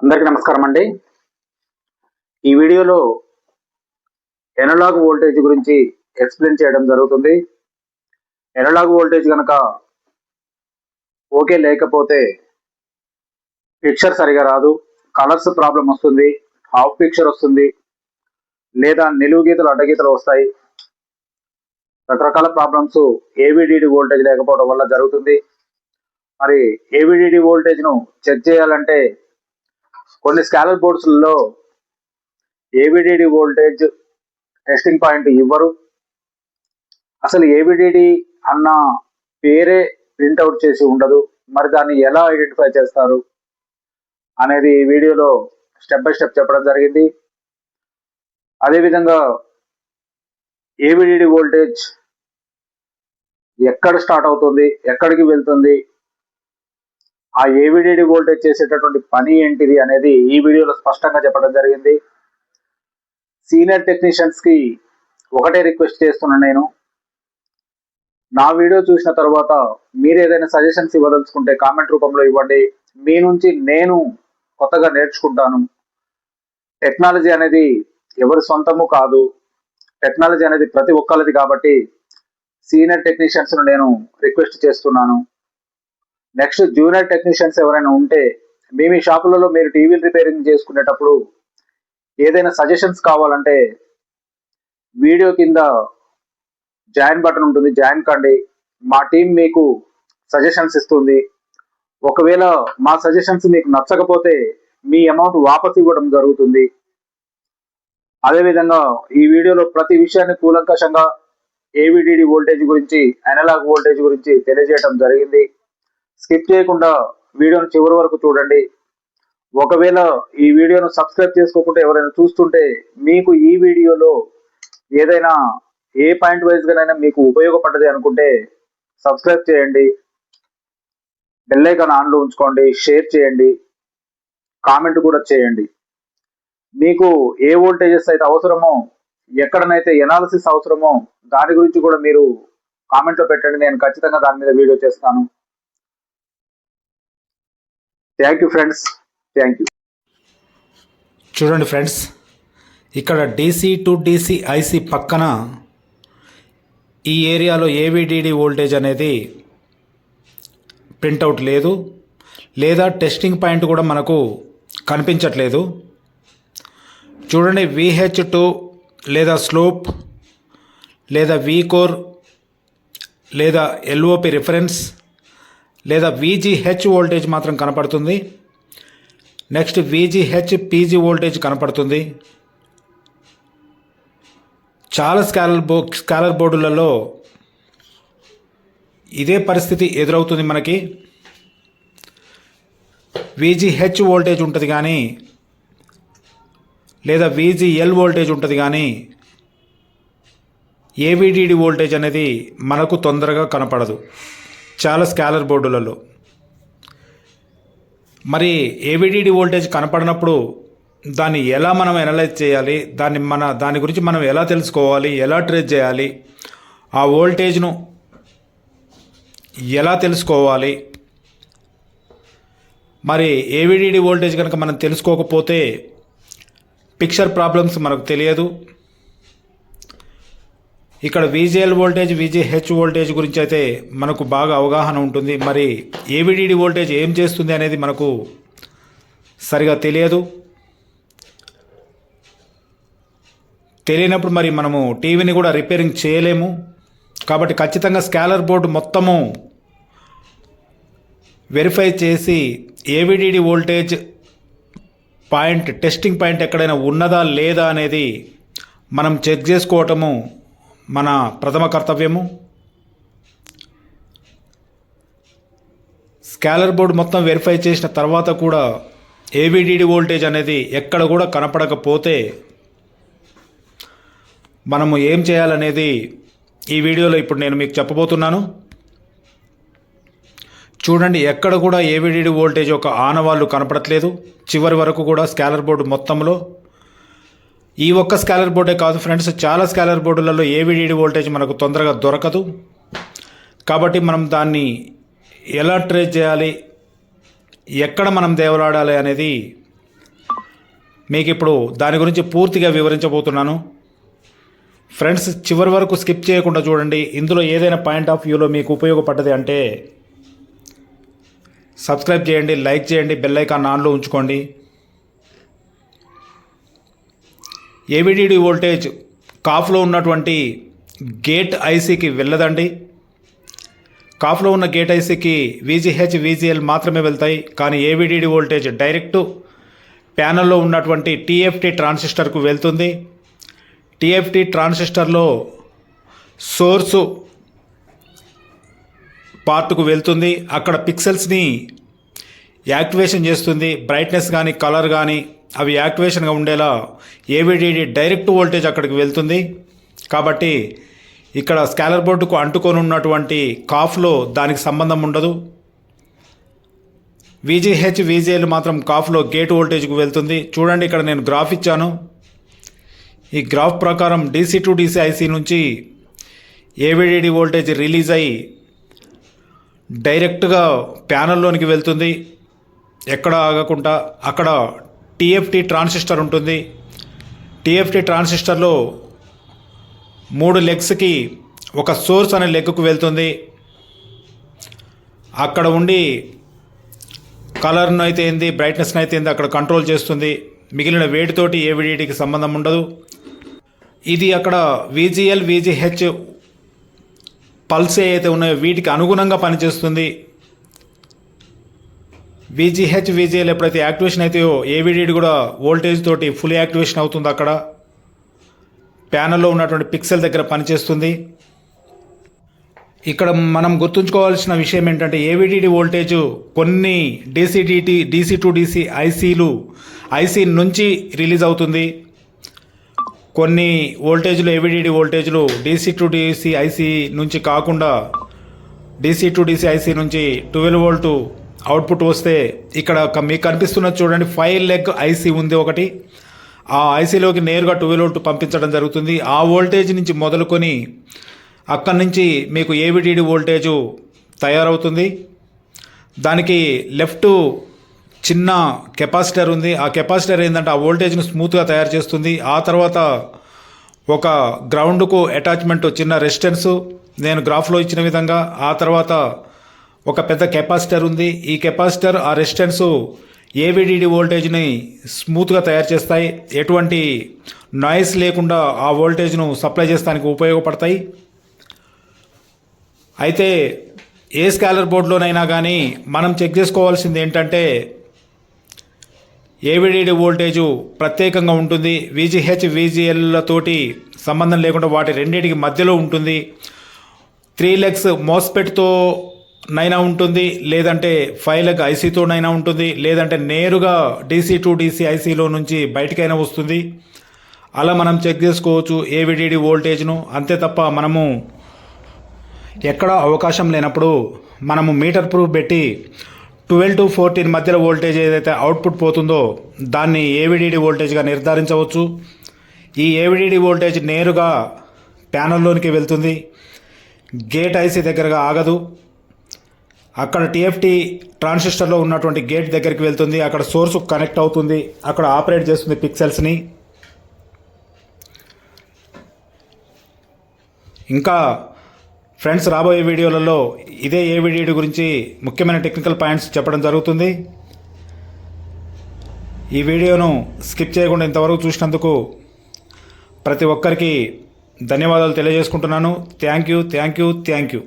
అందరికీ నమస్కారం అండి. ఈ వీడియోలో ఎనలాగ్ వోల్టేజ్ గురించి ఎక్స్ప్లెయిన్ చేయడం జరుగుతుంది. ఎనలాగ్ వోల్టేజ్ కనుక ఓకే లేకపోతే పిక్చర్ సరిగా రాదు, కలర్స్ ప్రాబ్లం వస్తుంది, హాఫ్ పిక్చర్ వస్తుంది, లేదా నిలువు గీతలు అడ్డగీతలు వస్తాయి. రకరకాల ప్రాబ్లమ్స్ ఏవిడిడి వోల్టేజ్ లేకపోవడం వల్ల జరుగుతుంది. మరి ఏవిడిడి వోల్టేజ్ను చెక్ చేయాలంటే కొన్ని స్కాలర్ బోర్డ్స్లలో ఏవిడిడి వోల్టేజ్ టెస్టింగ్ పాయింట్ ఇవ్వరు. అసలు ఏవిడిడి అన్న పేరే ప్రింట్అవుట్ చేసి ఉండదు. మరి దాన్ని ఎలా ఐడెంటిఫై చేస్తారు అనేది ఈ వీడియోలో స్టెప్ బై స్టెప్ చెప్పడం జరిగింది. అదేవిధంగా ఏవిడిడి వోల్టేజ్ ఎక్కడ స్టార్ట్ అవుతుంది, ఎక్కడికి వెళ్తుంది, ఆ ఏవిడిడి వోల్టేజ్ చేసేటటువంటి పని ఏంటిది అనేది ఈ వీడియోలో స్పష్టంగా చెప్పడం జరిగింది. సీనియర్ టెక్నీషియన్స్ కి ఒకటే రిక్వెస్ట్ చేస్తున్నాను, నేను నా వీడియో చూసిన తర్వాత మీరు ఏదైనా సజెషన్స్ ఇవ్వదలుచుకుంటే కామెంట్ రూపంలో ఇవ్వండి. మీ నుంచి నేను కొత్తగా నేర్చుకుంటాను. టెక్నాలజీ అనేది ఎవరి సొంతము కాదు, టెక్నాలజీ అనేది ప్రతి ఒక్కరిది. కాబట్టి సీనియర్ టెక్నీషియన్స్ ను నేను రిక్వెస్ట్ చేస్తున్నాను. నెక్స్ట్ జూనియర్ టెక్నీషియన్స్ ఎవరైనా ఉంటే మీ షాపులలో మీరు టీవీలు రిపేరింగ్ చేసుకునేటప్పుడు ఏదైనా సజెషన్స్ కావాలంటే వీడియో కింద జాయిన్ బటన్ ఉంటుంది, జాయిన్ కండి. మా టీం మీకు సజెషన్స్ ఇస్తుంది. ఒకవేళ మా సజెషన్స్ మీకు నచ్చకపోతే మీ అమౌంట్ వాపస్ ఇవ్వడం జరుగుతుంది. అదేవిధంగా ఈ వీడియోలో ప్రతి విషయాన్ని కూలంకషంగా ఏవిడిడి వోల్టేజ్ గురించి, అనలాగ్ వోల్టేజ్ గురించి తెలియజేయడం జరిగింది. స్కిప్ చేయకుండా వీడియోను చివరి వరకు చూడండి. ఒకవేళ ఈ వీడియోను సబ్స్క్రైబ్ చేసుకోకుండా ఎవరైనా చూస్తుంటే మీకు ఈ వీడియోలో ఏదైనా ఏ పాయింట్ వైజ్ గానైనా మీకు ఉపయోగపడ్డది అనుకుంటే సబ్స్క్రైబ్ చేయండి, బెల్ ఐకాన్ ఆన్లో ఉంచుకోండి, షేర్ చేయండి, కామెంట్ కూడా చేయండి. మీకు ఏ వోల్టేజెస్ అయితే అవసరమో, ఎక్కడనైతే ఎనాలిసిస్ అవసరమో దాని గురించి కూడా మీరు కామెంట్లో పెట్టండి. నేను ఖచ్చితంగా దాని మీద వీడియో చేస్తాను. Thank you friends, thank you. చూడండి ఫ్రెండ్స్, ఇక్కడ DC టు DC IC పక్కన ఈ ఏరియాలో ఏవిడిడి వోల్టేజ్ అనేది ప్రింట్అవుట్ లేదు, లేదా టెస్టింగ్ పాయింట్ కూడా మనకు కనిపించట్లేదు. చూడండి, VH2 లేదా స్లోప్ లేదా VCore లేదా LOP రిఫరెన్స్ లేదా VGH వోల్టేజ్ మాత్రం కనపడుతుంది. నెక్స్ట్ VGH PG వోల్టేజ్ కనపడుతుంది. చాలా స్కాలర్ బోర్డులలో ఇదే పరిస్థితి ఎదురవుతుంది మనకి. VGH వోల్టేజ్ ఉంటుంది కానీ, లేదా VGL వోల్టేజ్ ఉంటుంది కానీ ఏవిడిడి వోల్టేజ్ అనేది మనకు తొందరగా కనపడదు చాలా స్కాలర్ బోర్డులలో. మరి ఏవిడిడి వోల్టేజ్ కనపడినప్పుడు దాన్ని ఎలా మనం అనలైజ్ చేయాలి, దాని గురించి మనం ఎలా తెలుసుకోవాలి, ఎలా ట్రేస్ చేయాలి, ఆ వోల్టేజ్ను ఎలా తెలుసుకోవాలి. మరి ఏవిడిడి వోల్టేజ్ కనుక మనం తెలుసుకోకపోతే పిక్చర్ ప్రాబ్లమ్స్ మనకు తెలియదు. ఇక్కడ VGL వోల్టేజ్, VGH వోల్టేజ్ గురించి అయితే మనకు బాగా అవగాహన ఉంటుంది. మరి ఏవిడిడి వోల్టేజ్ ఏం చేస్తుంది అనేది మనకు సరిగా తెలియనప్పుడు మరి మనము టీవీని కూడా రిపేరింగ్ చేయలేము. కాబట్టి ఖచ్చితంగా స్కాలర్ బోర్డు మొత్తము వెరిఫై చేసి AVDD voltage point, testing point ఎక్కడైనా ఉన్నదా లేదా అనేది మనం చెక్ చేసుకోవటము మన ప్రథమ కర్తవ్యము. స్కాలర్ బోర్డు మొత్తం వెరిఫై చేసిన తర్వాత కూడా ఏవిడిడి వోల్టేజ్ అనేది ఎక్కడ కూడా కనపడకపోతే మనము ఏం చేయాలనేది ఈ వీడియోలో ఇప్పుడు నేను మీకు చెప్పబోతున్నాను. చూడండి, ఎక్కడ కూడా ఏవిడిడి వోల్టేజ్ ఒక ఆనవాళ్ళు కనపడట్లేదు చివరి వరకు కూడా స్కాలర్ బోర్డు మొత్తంలో. ఈ ఒక్క స్కాలర్ బోర్డే కాదు ఫ్రెండ్స్, చాలా స్కాలర్ బోర్డులలో ఏవిడిడి వోల్టేజ్ మనకు తొందరగా దొరకదు. కాబట్టి మనం దాన్ని ఎలా ట్రేస్ చేయాలి, ఎక్కడ మనం దేవలాడాలి అనేది మీకు ఇప్పుడు దాని గురించి పూర్తిగా వివరించబోతున్నాను. ఫ్రెండ్స్, చివరి వరకు స్కిప్ చేయకుండా చూడండి. ఇందులో ఏదైనా పాయింట్ ఆఫ్ వ్యూలో మీకు ఉపయోగపడ్డది అంటే సబ్స్క్రైబ్ చేయండి, లైక్ చేయండి, బెల్ ఐకాన్ ఆన్లో ఉంచుకోండి. ఏవిడిడి వోల్టేజ్ కాఫ్లో ఉన్నటువంటి గేట్ ఐసీకి వెళ్ళదండి. కాఫ్లో ఉన్న గేట్ ఐసీకి VGH, VGL మాత్రమే వెళ్తాయి. కానీ ఏవిడిడి వోల్టేజ్ డైరెక్ట్ ప్యానల్లో ఉన్నటువంటి TFT ట్రాన్సిస్టర్కు వెళ్తుంది. TFT ట్రాన్సిస్టర్లో సోర్సు పార్ట్కు వెళ్తుంది. అక్కడ పిక్సెల్స్ని యాక్టివేషన్ చేస్తుంది. బ్రైట్నెస్ కానీ కలర్ కానీ అవి యాక్టివేషన్గా ఉండేలా ఏవిడిడి డైరెక్ట్ వోల్టేజ్ అక్కడికి వెళ్తుంది. కాబట్టి ఇక్కడ స్కాలర్ బోర్డుకు అంటుకొని ఉన్నటువంటి కాఫ్లో దానికి సంబంధం ఉండదు. VGH, VGL మాత్రం కాఫ్లో గేట్ వోల్టేజ్కు వెళ్తుంది. చూడండి, ఇక్కడ నేను గ్రాఫ్ ఇచ్చాను. ఈ గ్రాఫ్ ప్రకారం DC to DC IC నుంచి ఏవిడిడి వోల్టేజ్ రిలీజ్ అయ్యి డైరెక్ట్గా ప్యానల్లోనికి వెళ్తుంది. ఎక్కడ ఆగకుండా అక్కడ TFT ట్రాన్సిస్టర్ ఉంటుంది. TFT ట్రాన్సిస్టర్లో 3 లెగ్స్కి ఒక సోర్స్ అనే లెగ్కు వెళ్తుంది. అక్కడ ఉండి కలర్ను అయితే ఏంది, బ్రైట్నెస్ని అయితే ఏంది అక్కడ కంట్రోల్ చేస్తుంది. మిగిలిన వేటితోటి ఏవిడిడికి సంబంధం ఉండదు. ఇది అక్కడ VGL, VGH పల్స్ ఏవైతే ఉన్నాయో వీటికి అనుగుణంగా పనిచేస్తుంది. VGH, VGL ఎప్పుడైతే యాక్టివేషన్ అవుతాయో ఏవిడిడి కూడా వోల్టేజ్ తోటి ఫుల్ యాక్టివేషన్ అవుతుంది. అక్కడ ప్యానల్లో ఉన్నటువంటి పిక్సెల్ దగ్గర పనిచేస్తుంది. ఇక్కడ మనం గుర్తుంచుకోవాల్సిన విషయం ఏంటంటే ఏవిడిడి వోల్టేజ్ కొన్ని DC to DC ఐసీ నుంచి రిలీజ్ అవుతుంది. కొన్ని వోల్టేజ్లు ఏవిడిడి వోల్టేజ్లు DC to DC ఐసీ నుంచి కాకుండా DC to DC ఐసీ నుంచి 12 వోల్ట్ అవుట్పుట్ వస్తే ఇక్కడ మీకు కనిపిస్తున్నది చూడండి, 5 లెగ్ ఐసీ ఉంది ఒకటి. ఆ ఐసీలోకి నేరుగా 12 వోల్ట్ పంపించడం జరుగుతుంది. ఆ వోల్టేజ్ నుంచి మొదలుకొని అక్కడి నుంచి మీకు ఏవిడిడి వోల్టేజు తయారవుతుంది. దానికి లెఫ్ట్ చిన్న కెపాసిటర్ ఉంది. ఆ కెపాసిటర్ ఏంటంటే ఆ వోల్టేజ్ను స్మూత్గా తయారు చేస్తుంది. ఆ తర్వాత ఒక గ్రౌండ్కు అటాచ్మెంట్ చిన్న రెసిస్టెన్స్ నేను గ్రాఫ్లో ఇచ్చిన విధంగా. ఆ తర్వాత ఒక పెద్ద కెపాసిటర్ ఉంది. ఈ కెపాసిటర్, ఆ రెసిస్టెన్స్ ఏవిడిడి వోల్టేజ్ని స్మూత్గా తయారు చేస్తాయి. ఎటువంటి నాయిస్ లేకుండా ఆ వోల్టేజ్ను సప్లై చేస్తానికి ఉపయోగపడతాయి. అయితే ఏ స్కాలర్ బోర్డులోనైనా కానీ మనం చెక్ చేసుకోవాల్సింది ఏంటంటే ఏవిడిడి వోల్టేజు ప్రత్యేకంగా ఉంటుంది. VGH, VGLతోటి సంబంధం లేకుండా వాటి రెండింటికి మధ్యలో ఉంటుంది. 3 లెగ్స్ మోస్ఫెట్తో నైనా ఉంటుంది, లేదంటే 5 లెగ్ ఐసీతోనైనా ఉంటుంది, లేదంటే నేరుగా DC to DC ఐసీలో నుంచి బయటికైనా వస్తుంది. అలా మనం చెక్ చేసుకోవచ్చు ఏవిడిడి వోల్టేజ్ను. అంతే తప్ప మనము ఎక్కడ అవకాశం లేనప్పుడు మనము మీటర్ ప్రూఫ్ పెట్టి 12 to 14 మధ్యలో వోల్టేజ్ ఏదైతే అవుట్పుట్ పోతుందో దాన్ని ఏవిడిడి వోల్టేజ్గా నిర్ధారించవచ్చు. ఈ ఏవిడిడి వోల్టేజ్ నేరుగా ప్యానల్లోనికి వెళ్తుంది. గేట్ ఐసీ దగ్గరగా ఆగదు. అక్కడ TFT ట్రాన్సిస్టర్లో ఉన్నటువంటి గేట్ దగ్గరికి వెళ్తుంది. అక్కడ సోర్సు కనెక్ట్ అవుతుంది. అక్కడ ఆపరేట్ చేస్తుంది పిక్సెల్స్ని. ఇంకా ఫ్రెండ్స్, రాబోయే వీడియోలలో ఇదే ఏవిడిడి గురించి ముఖ్యమైన టెక్నికల్ పాయింట్స్ చెప్పడం జరుగుతుంది. ఈ వీడియోను స్కిప్ చేయకుండా ఇంతవరకు చూసినందుకు ప్రతి ఒక్కరికి ధన్యవాదాలు తెలియజేసుకుంటున్నాను. Thank you.